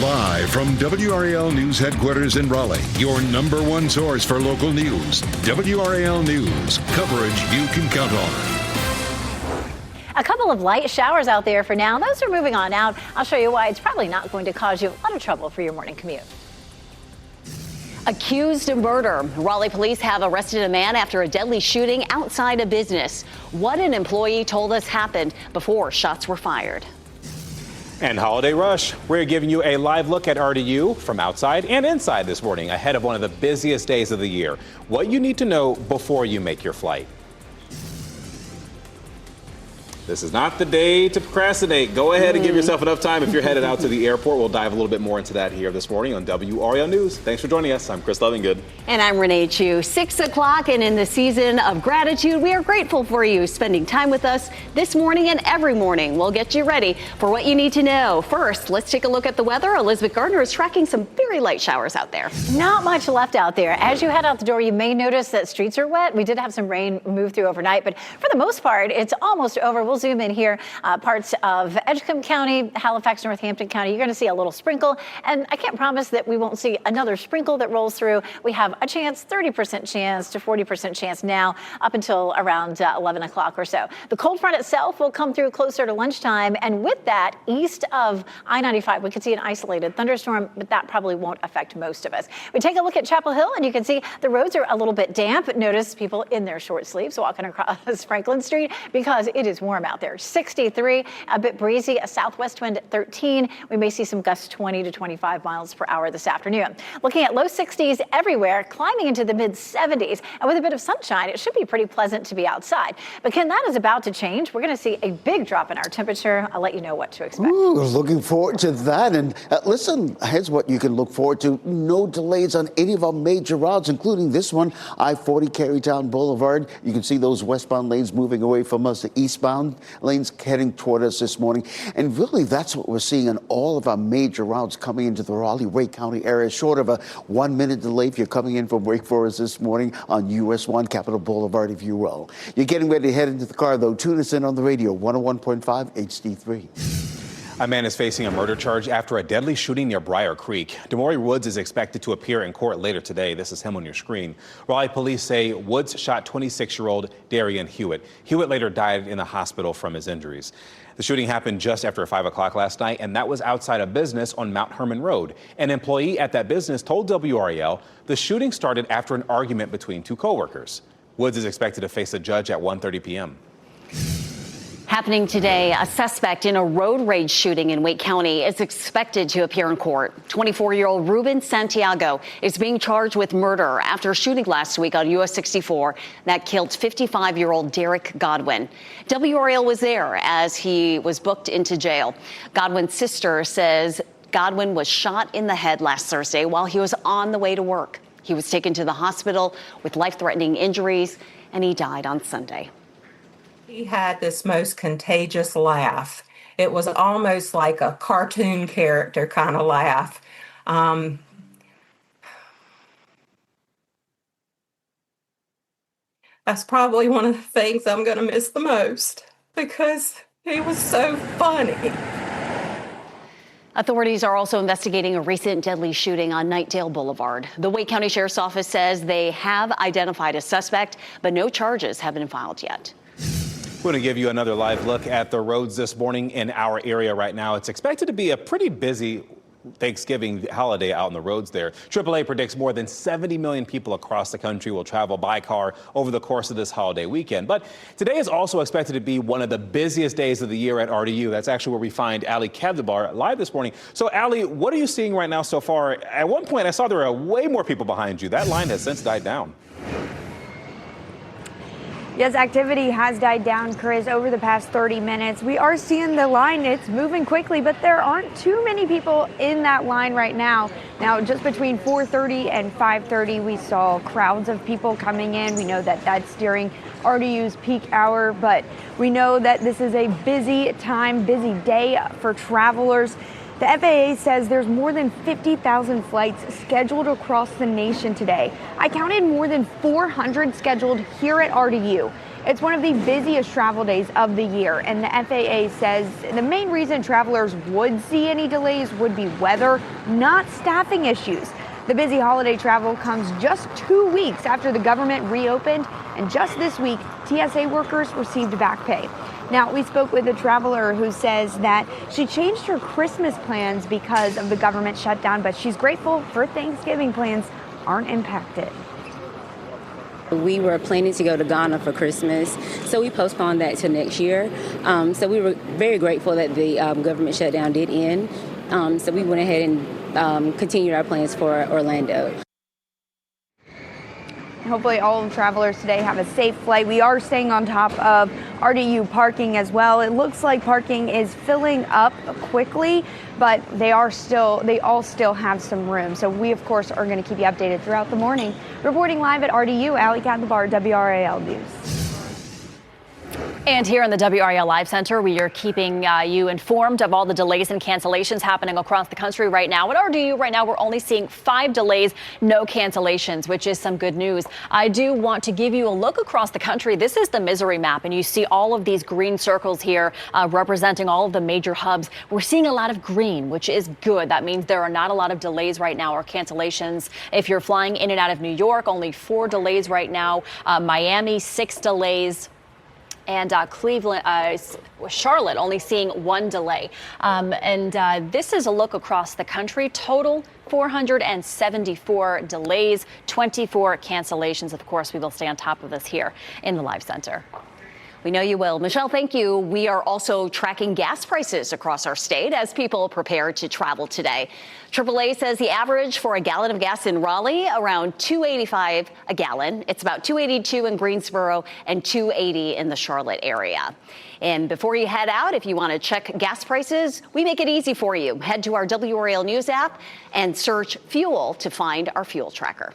Live from WRAL News Headquarters in Raleigh, your number one source for local news. WRAL News, coverage you can count on. A couple of light showers out there for now. Those are moving on out. I'll show you why it's probably not going to cause you a lot of trouble for your morning commute. Accused of murder. Raleigh police have arrested a man after a deadly shooting outside a business. What an employee told us happened before shots were fired. And Holiday Rush. We're giving you a live look at RDU from outside and inside this morning ahead of one of the busiest days of the year. What you need to know before you make your flight. This is not the day to procrastinate. Go ahead and give yourself enough time if you're headed out to the airport. We'll dive a little bit more into that here this morning on WRAL News. Thanks for joining us. I'm Chris Lovingood. And I'm Renee Chu. 6 o'clock and in the season of gratitude, we are grateful for you spending time with us this morning and every morning. We'll get you ready for what you need to know. First, let's take a look at the weather. Elizabeth Gardner is tracking some very light showers out there. Not much left out there. As you head out the door, you may notice that streets are wet. We did have some rain move through overnight, but for the most part, it's almost over. We'll zoom in here, parts of Edgecombe County, Halifax, Northampton County. You're going to see a little sprinkle, and I can't promise that we won't see another sprinkle that rolls through. We have a chance, 30% chance to 40% chance now, up until around 11 o'clock or so. The cold front itself will come through closer to lunchtime, and with that, east of I-95, we could see an isolated thunderstorm, but that probably won't affect most of us. We take a look at Chapel Hill, and you can see the roads are a little bit damp. Notice people in their short sleeves walking across Franklin Street because it is warm out there. 63, a bit breezy, a southwest wind at 13. We may see some gusts 20 to 25 miles per hour this afternoon. Looking at low 60s everywhere, climbing into the mid 70s, and with a bit of sunshine, it should be pretty pleasant to be outside. But Ken, that is about to change. We're going to see a big drop in our temperature. I'll let you know what to expect. Ooh, looking forward to that. And listen, here's what you can look forward to. No delays on any of our major routes, including this one, I-40 Carytown Boulevard. You can see those westbound lanes moving away from us. The eastbound lanes heading toward us this morning. And really, that's what we're seeing on all of our major routes coming into the Raleigh-Wake County area, short of a 1-minute delay if you're coming in from Wake Forest this morning on US 1 Capitol Boulevard, if you will. You're getting ready to head into the car, though. Tune us in on the radio, 101.5 HD3. A man is facing a murder charge after a deadly shooting near Briar Creek. Demory Woods is expected to appear in court later today. This is him on your screen. Raleigh police say Woods shot 26-year-old Darian Hewitt. Hewitt later died in the hospital from his injuries. The shooting happened just after 5 o'clock last night, and that was outside a business on Mount Herman Road. An employee at that business told WRAL the shooting started after an argument between two coworkers. Woods is expected to face a judge at 1:30 p.m. Happening today, a suspect in a road rage shooting in Wake County is expected to appear in court. 24-year-old Ruben Santiago is being charged with murder after a shooting last week on US 64 that killed 55-year-old Derek Godwin. WRAL was there as he was booked into jail. Godwin's sister says Godwin was shot in the head last Thursday while he was on the way to work. He was taken to the hospital with life-threatening injuries, and he died on Sunday. He had this most contagious laugh. It was almost like a cartoon character kind of laugh. That's probably one of the things I'm going to miss the most because he was so funny. Authorities are also investigating a recent deadly shooting on Knightdale Boulevard. The Wake County Sheriff's Office says they have identified a suspect, but no charges have been filed yet. We're going to give you another live look at the roads this morning in our area right now. It's expected to be a pretty busy Thanksgiving holiday out on the roads there. AAA predicts more than 70 million people across the country will travel by car over the course of this holiday weekend. But today is also expected to be one of the busiest days of the year at RDU. That's actually where we find Ali Kevdabar live this morning. So Ali, what are you seeing right now so far? At one point, I saw there are way more people behind you. That line has since died down. Yes, activity has died down, Chris, over the past 30 minutes. We are seeing the line. It's moving quickly, but there aren't too many people in that line right now. Now, just between 4:30 and 5:30, we saw crowds of people coming in. We know that that's during RDU's peak hour, but we know that this is a busy time, busy day for travelers. The FAA says there's more than 50,000 flights scheduled across the nation today. I counted more than 400 scheduled here at RDU. It's one of the busiest travel days of the year, and the FAA says the main reason travelers would see any delays would be weather, not staffing issues. The busy holiday travel comes just 2 weeks after the government reopened, and just this week, TSA workers received back pay. Now, we spoke with a traveler who says that she changed her Christmas plans because of the government shutdown, but she's grateful her Thanksgiving plans aren't impacted. We were planning to go to Ghana for Christmas, so we postponed that to next year. So we were very grateful that the government shutdown did end. So we went ahead and continued our plans for Orlando. Hopefully all travelers today have a safe flight. We are staying on top of RDU parking as well. It looks like parking is filling up quickly, but they all still have some room. So we, of course, are going to keep you updated throughout the morning. Reporting live at RDU, Allie Katlabar, WRAL News. And here in the WRAL Live Center, we are keeping you informed of all the delays and cancellations happening across the country right now. At RDU right now, we're only seeing 5 delays, no cancellations, which is some good news. I do want to give you a look across the country. This is the misery map, and you see all of these green circles here representing all of the major hubs. We're seeing a lot of green, which is good. That means there are not a lot of delays right now or cancellations. If you're flying in and out of New York, only 4 delays right now. Miami, 6 delays. And Cleveland, Charlotte only seeing 1 delay. This is a look across the country. Total 474 delays, 24 cancellations. Of course, we will stay on top of this here in the Live Center. We know you will. Michelle, thank you. We are also tracking gas prices across our state as people prepare to travel today. AAA says the average for a gallon of gas in Raleigh, around $2.85 a gallon. It's about $2.82 in Greensboro and $2.80 in the Charlotte area. And before you head out, if you want to check gas prices, we make it easy for you. Head to our WRAL News app and search fuel to find our fuel tracker.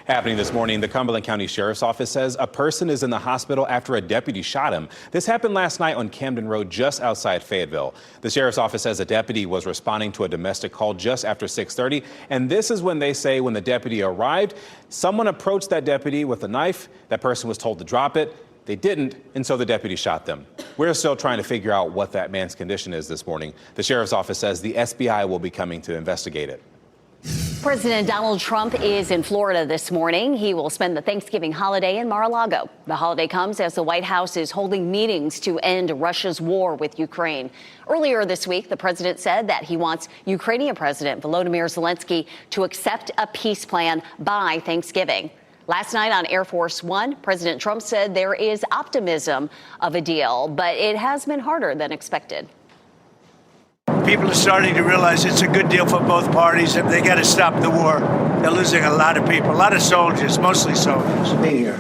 Happening this morning, the Cumberland County Sheriff's Office says a person is in the hospital after a deputy shot him. This happened last night on Camden Road, just outside Fayetteville. The Sheriff's Office says a deputy was responding to a domestic call just after 6:30. And this is when they say when the deputy arrived, someone approached that deputy with a knife. That person was told to drop it. They didn't, and so the deputy shot them. We're still trying to figure out what that man's condition is this morning. The Sheriff's Office says the SBI will be coming to investigate it. President Donald Trump is in Florida this morning. He will spend the Thanksgiving holiday in Mar-a-Lago. The holiday comes as the White House is holding meetings to end Russia's war with Ukraine. Earlier this week, the president said that he wants Ukrainian President Volodymyr Zelensky to accept a peace plan by Thanksgiving. Last night on Air Force One, President Trump said there is optimism of a deal, but it has been harder than expected. People are starting to realize it's a good deal for both parties, and they got to stop the war. They're losing a lot of people, a lot of soldiers, mostly soldiers. Being here.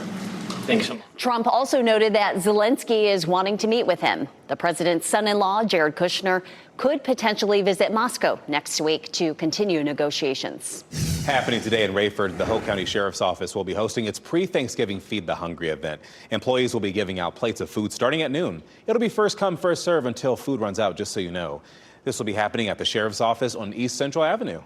Thanks so much. Trump also noted that Zelensky is wanting to meet with him. The president's son-in-law, Jared Kushner, could potentially visit Moscow next week to continue negotiations. Happening today in Rayford, the Hope County Sheriff's Office will be hosting its pre-Thanksgiving Feed the Hungry event. Employees will be giving out plates of food starting at noon. It'll be first come, first serve until food runs out, just so you know. This will be happening at the Sheriff's Office on East Central Avenue.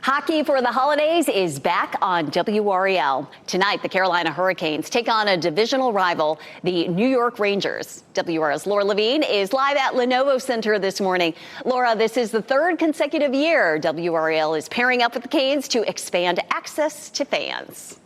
Hockey for the holidays is back on WRAL. Tonight, the Carolina Hurricanes take on a divisional rival, the New York Rangers. WRAL's Laura Levine is live at Lenovo Center this morning. Laura, this is the 3rd consecutive year WRAL is pairing up with the Canes to expand access to fans.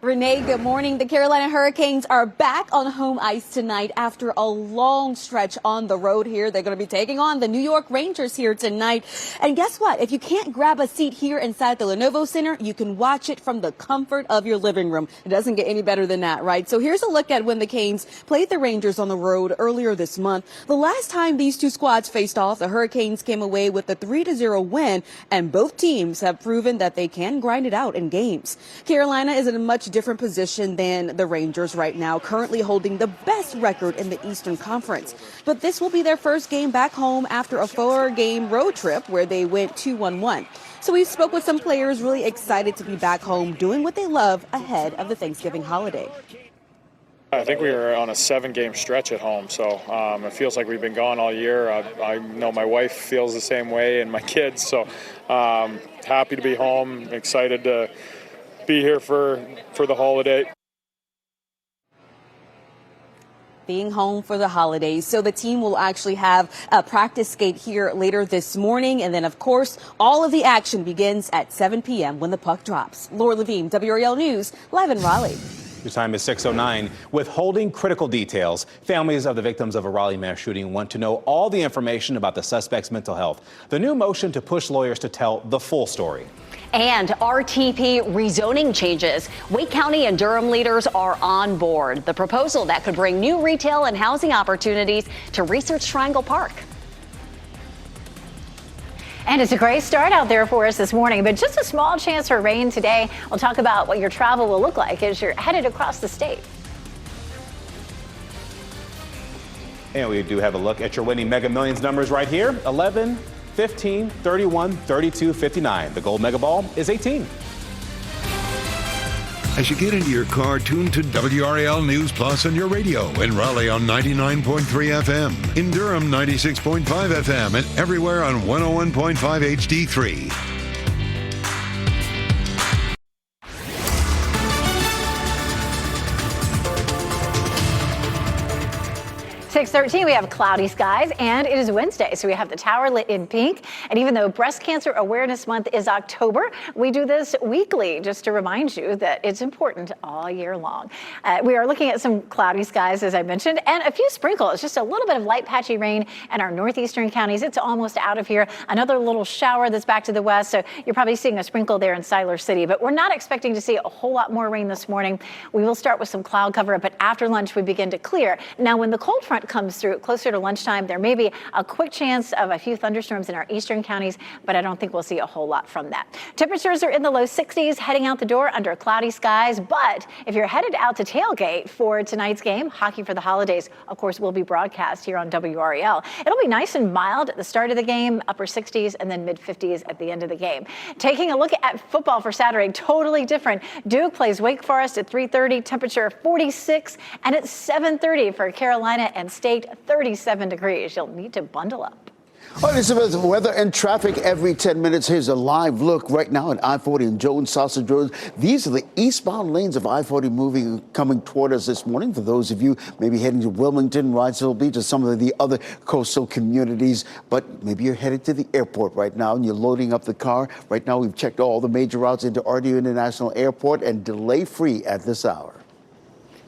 Renee, good morning. The Carolina Hurricanes are back on home ice tonight after a long stretch on the road here. They're going to be taking on the New York Rangers here tonight. And guess what? If you can't grab a seat here inside the Lenovo Center, you can watch it from the comfort of your living room. It doesn't get any better than that, right? So here's a look at when the Canes played the Rangers on the road earlier this month. The last time these two squads faced off, the Hurricanes came away with a 3-0 win, and both teams have proven that they can grind it out in games. Carolina is in a much different position than the Rangers right now, currently holding the best record in the Eastern Conference. But this will be their first game back home after a 4-game road trip where they went 2-1-1. So we spoke with some players really excited to be back home doing what they love ahead of the Thanksgiving holiday. I think we were on a 7-game stretch at home, so it feels like we've been gone all year. I know my wife feels the same way and my kids, so happy to be home, excited to be here for the holiday. Being home for the holidays. So the team will actually have a practice skate here later this morning. And then, of course, all of the action begins at 7 p.m. when the puck drops. Laura Levine, WRAL News, live in Raleigh. Your time is 6:09. Withholding critical details. Families of the victims of a Raleigh mass shooting want to know all the information about the suspect's mental health. The new motion to push lawyers to tell the full story. And RTP rezoning changes. Wake County and Durham leaders are on board. The proposal that could bring new retail and housing opportunities to Research Triangle Park. And it's a great start out there for us this morning, but just a small chance for rain today. We'll talk about what your travel will look like as you're headed across the state. And we do have a look at your winning Mega Millions numbers right here. 11, 15, 31, 32, 59. The gold mega ball is 18. As you get into your car, tune to WRAL News Plus on your radio. In Raleigh on 99.3 FM. In Durham, 96.5 FM. And everywhere on 101.5 HD3. 6:13, we have cloudy skies, and it is Wednesday, so we have the tower lit in pink. And even though Breast Cancer Awareness Month is October, we do this weekly just to remind you that it's important all year long. We are looking at some cloudy skies, as I mentioned, and a few sprinkles, just a little bit of light patchy rain in our northeastern counties. It's almost out of here. Another little shower that's back to the west, so you're probably seeing a sprinkle there in Siler City, but we're not expecting to see a whole lot more rain this morning. We will start with some cloud cover, but after lunch we begin to clear. Now, when the cold front comes through closer to lunchtime, there may be a quick chance of a few thunderstorms in our eastern counties, but I don't think we'll see a whole lot from that. Temperatures are in the low 60s heading out the door under cloudy skies, but if you're headed out to tailgate for tonight's game, Hockey for the Holidays, of course, will be broadcast here on WRAL. It'll be nice and mild at the start of the game, upper 60s and then mid 50s at the end of the game. Taking a look at football for Saturday, totally different. Duke plays Wake Forest at 3:30, temperature 46, and it's 7:30 for Carolina and State, 37 degrees. You'll need to bundle up. Well, Elizabeth, weather and traffic every 10 minutes. Here's a live look right now at I-40 and Jones Sausage Road. These are the eastbound lanes of I-40 coming toward us this morning. For those of you maybe heading to Wilmington, Wrightsville Beach, or some of the other coastal communities, but maybe you're headed to the airport right now and you're loading up the car. Right now, we've checked all the major routes into RDU International Airport and delay-free at this hour.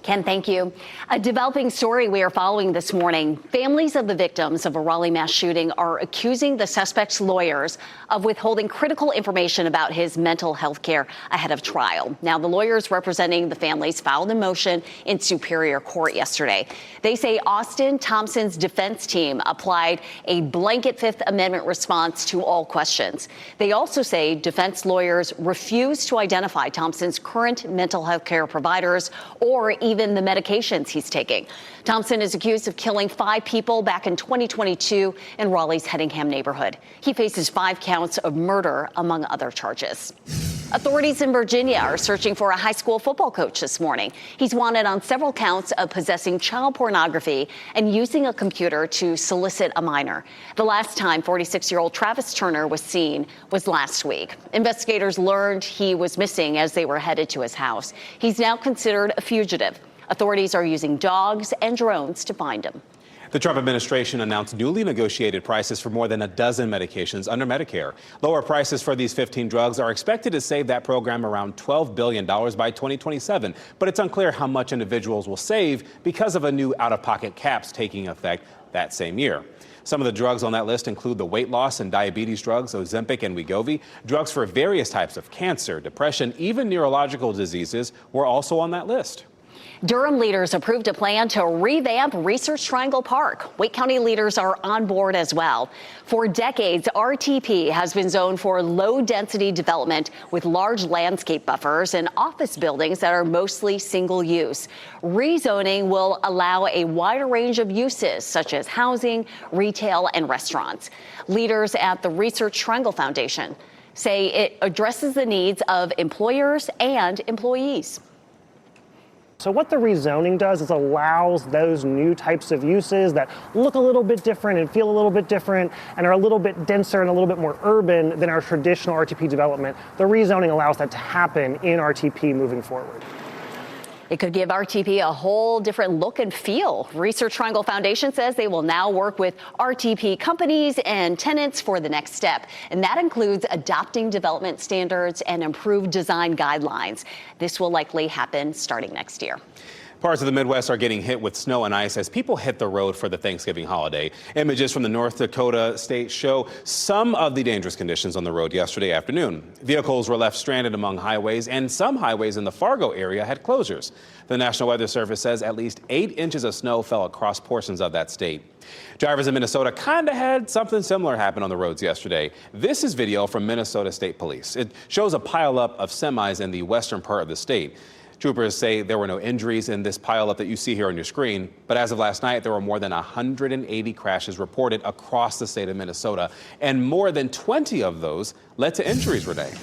Ken, thank you. A developing story we are following this morning. Families of the victims of a Raleigh mass shooting are accusing the suspect's lawyers of withholding critical information about his mental health care ahead of trial. Now, the lawyers representing the families filed a motion in Superior Court yesterday. They say Austin Thompson's defense team applied a blanket Fifth Amendment response to all questions. They also say defense lawyers refuse to identify Thompson's current mental health care providers or even the medications he's taking. Thompson is accused of killing 5 people back in 2022 in Raleigh's Hedingham neighborhood. He faces 5 counts of murder, among other charges. Authorities in Virginia are searching for a high school football coach this morning. He's wanted on several counts of possessing child pornography and using a computer to solicit a minor. The last time 46-year-old Travis Turner was seen was last week. Investigators learned he was missing as they were headed to his house. He's now considered a fugitive. Authorities are using dogs and drones to find him. The Trump administration announced newly negotiated prices for more than a dozen medications under Medicare. Lower prices for these 15 drugs are expected to save that program around $12 billion by 2027. But it's unclear how much individuals will save because of a new out-of-pocket caps taking effect that same year. Some of the drugs on that list include the weight loss and diabetes drugs, Ozempic and Wegovy. Drugs for various types of cancer, depression, even neurological diseases were also on that list. Durham leaders approved a plan to revamp Research Triangle Park. Wake County leaders are on board as well. For decades, RTP has been zoned for low-density development with large landscape buffers and office buildings that are mostly single-use. Rezoning will allow a wider range of uses, such as housing, retail, and restaurants. Leaders at the Research Triangle Foundation say it addresses the needs of employers and employees. So what the rezoning does is allows those new types of uses that look a little bit different and feel a little bit different and are a little bit denser and a little bit more urban than our traditional RTP development. The rezoning allows that to happen in RTP moving forward. It could give RTP a whole different look and feel. Research Triangle Foundation says they will now work with RTP companies and tenants for the next step. And that includes adopting development standards and improved design guidelines. This will likely happen starting next year. Parts of the Midwest are getting hit with snow and ice as people hit the road for the Thanksgiving holiday. Images from the North Dakota state show some of the dangerous conditions on the road yesterday afternoon. Vehicles were left stranded among highways, and some highways in the Fargo area had closures. The National Weather Service says at least 8 inches of snow fell across portions of that state. Drivers in Minnesota kind of had something similar happen on the roads yesterday. This is video from Minnesota State Police. It shows a pileup of semis in the western part of the state. Troopers say there were no injuries in this pileup that you see here on your screen, but as of last night, there were more than 180 crashes reported across the state of Minnesota, and more than 20 of those led to injuries, Renee.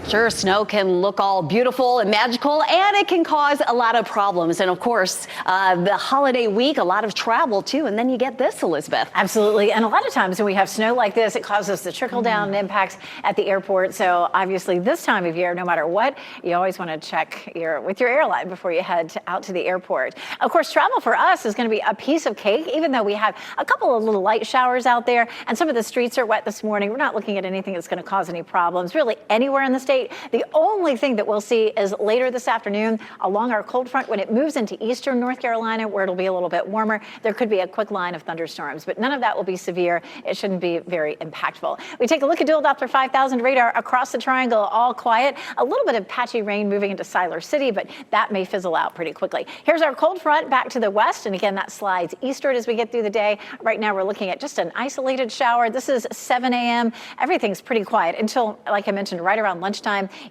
Sure, snow can look all beautiful and magical, and it can cause a lot of problems. And of course, the holiday week, a lot of travel too. And then you get this, Elizabeth. Absolutely. And a lot of times when we have snow like this, it causes the trickle down impacts at the airport. So obviously this time of year, no matter what, you always want to check with your airline before you head out to the airport. Of course, travel for us is going to be a piece of cake, even though we have a couple of little light showers out there and some of the streets are wet this morning. We're not looking at anything that's going to cause any problems really anywhere in the state. The only thing that we'll see is later this afternoon along our cold front when it moves into eastern North Carolina where it'll be a little bit warmer. There could be a quick line of thunderstorms, but none of that will be severe. It shouldn't be very impactful. We take a look at dual Doppler 5000 radar across the triangle, all quiet. A little bit of patchy rain moving into Siler City, but that may fizzle out pretty quickly. Here's our cold front back to the west, and again, that slides eastward as we get through the day. Right now, we're looking at just an isolated shower. This is 7 a.m. Everything's pretty quiet until, like I mentioned, right around lunchtime.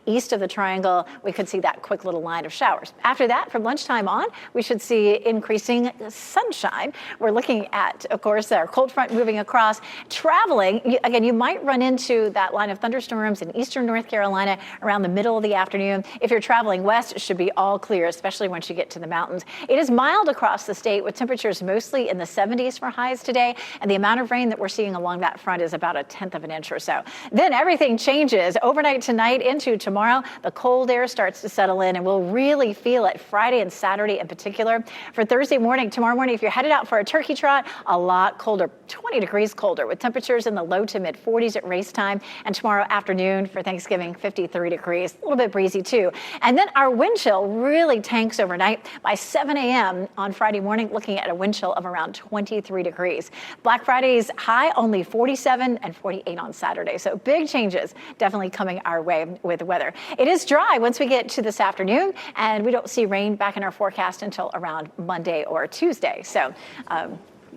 East of the triangle, we could see that quick little line of showers. After that, from lunchtime on, we should see increasing sunshine. We're looking at, of course, our cold front moving across. Traveling, again, you might run into that line of thunderstorms in eastern North Carolina around the middle of the afternoon. If you're traveling west, it should be all clear, especially once you get to the mountains. It is mild across the state with temperatures mostly in the 70s for highs today, and the amount of rain that we're seeing along that front is about 1/10 of an inch or so. Then everything changes overnight tonight into tomorrow. The cold air starts to settle in, and we'll really feel it Friday and Saturday in particular. For Thursday morning, tomorrow morning, if you're headed out for a turkey trot, a lot colder, 20 degrees colder with temperatures in the low to mid 40s at race time. And tomorrow afternoon for Thanksgiving, 53 degrees, a little bit breezy too. And then our wind chill really tanks overnight. By 7 a.m. on Friday morning, looking at a wind chill of around 23 degrees. Black Friday's high only 47 and 48 on Saturday. So big changes definitely coming our way with weather. It is dry once we get to this afternoon, and we don't see rain back in our forecast until around Monday or Tuesday. So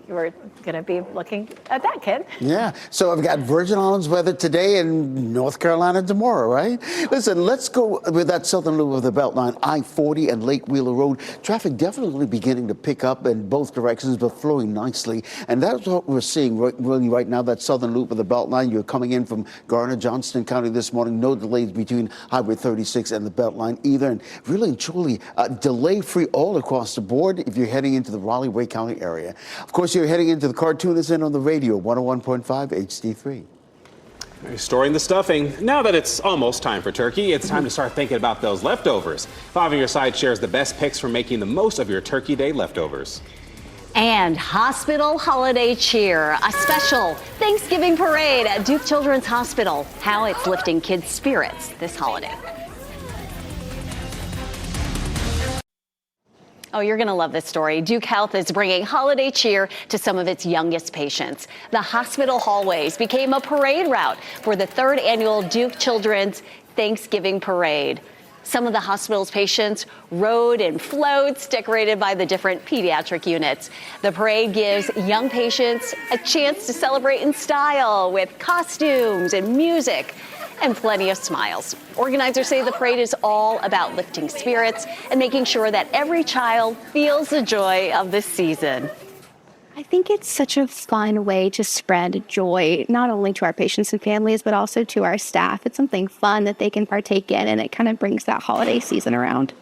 we're going to be looking at that, Ken. Yeah. So I've got Virgin Islands weather today and North Carolina tomorrow, right? Listen, let's go with that southern loop of the Beltline, I-40 and Lake Wheeler Road. Traffic definitely beginning to pick up in both directions, but flowing nicely. And that's what we're seeing really right now, that southern loop of the Beltline. You're coming in from Garner, Johnston County this morning. No delays between Highway 36 and the Beltline either. And really and truly, delay-free all across the board if you're heading into the Raleigh-Wake County area. Of course, you're heading into the Cartoonist Inn on the radio, 101.5 HD3. You're storing the stuffing. Now that it's almost time for turkey, it's time to start thinking about those leftovers. Five on Your Side shares the best picks for making the most of your Turkey Day leftovers. And hospital holiday cheer, a special Thanksgiving parade at Duke Children's Hospital. How it's lifting kids' spirits this holiday. Oh, you're going to love this story. Duke Health is bringing holiday cheer to some of its youngest patients. The hospital hallways became a parade route for the 3rd annual Duke Children's Thanksgiving Parade. Some of the hospital's patients rode in floats decorated by the different pediatric units. The parade gives young patients a chance to celebrate in style with costumes and music and plenty of smiles. Organizers say the parade is all about lifting spirits and making sure that every child feels the joy of the season. I think it's such a fun way to spread joy, not only to our patients and families, but also to our staff. It's something fun that they can partake in, and it kind of brings that holiday season around.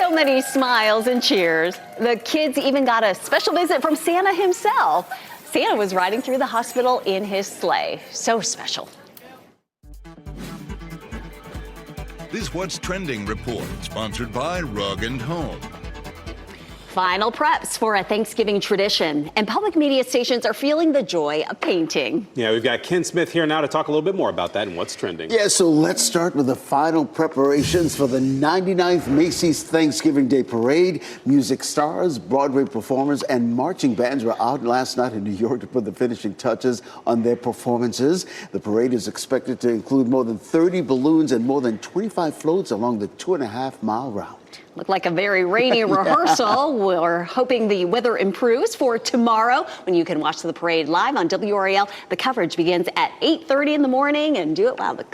So many smiles and cheers. The kids even got a special visit from Santa himself. Santa was riding through the hospital in his sleigh. So special. This What's Trending report, sponsored by Rug and Home. Final preps for a Thanksgiving tradition, and public media stations are feeling the joy of painting. Yeah, we've got Ken Smith here now to talk a little bit more about that and what's trending. Yeah, so let's start with the final preparations for the 99th Macy's Thanksgiving Day Parade. Music stars, Broadway performers, and marching bands were out last night in New York to put the finishing touches on their performances. The parade is expected to include more than 30 balloons and more than 25 floats along the 2.5-mile route. Looked like a very rainy rehearsal. We're hoping the weather improves for tomorrow when you can watch the parade live on WRAL. The coverage begins at 8:30 in the morning, and do it while the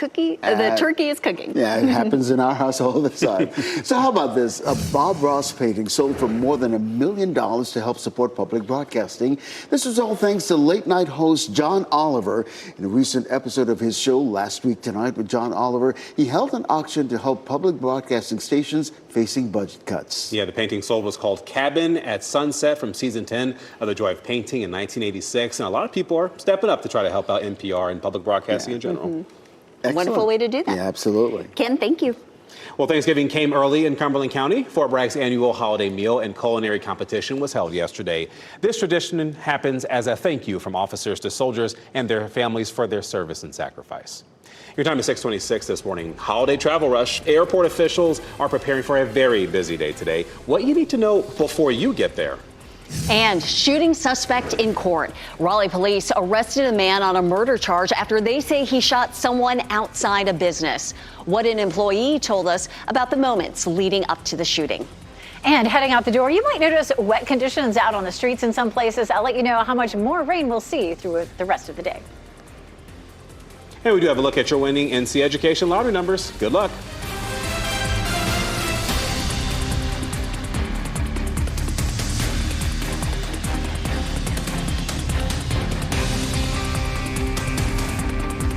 turkey is cooking. Yeah, it happens in our house all the time. So how about this? A Bob Ross painting sold for more than $1 million to help support public broadcasting. This was all thanks to late night host John Oliver. In a recent episode of his show, Last Week Tonight with John Oliver, he held an auction to help public broadcasting stations facing budget cuts. Yeah, the painting sold was called Cabin at Sunset from season 10 of The Joy of Painting in 1986. And a lot of people are stepping up to try to help out NPR and public broadcasting in general. A wonderful way to do that. Yeah, absolutely. Ken, thank you. Well, Thanksgiving came early in Cumberland County. Fort Bragg's annual holiday meal and culinary competition was held yesterday. This tradition happens as a thank you from officers to soldiers and their families for their service and sacrifice. Your time is 6:26 this morning. Holiday travel rush. Airport officials are preparing for a very busy day today. What you need to know before you get there. And shooting suspect in court. Raleigh police arrested a man on a murder charge after they say he shot someone outside a business. What an employee told us about the moments leading up to the shooting. And heading out the door, you might notice wet conditions out on the streets in some places. I'll let you know how much more rain we'll see through the rest of the day. And we do have a look at your winning NC Education lottery numbers. Good luck.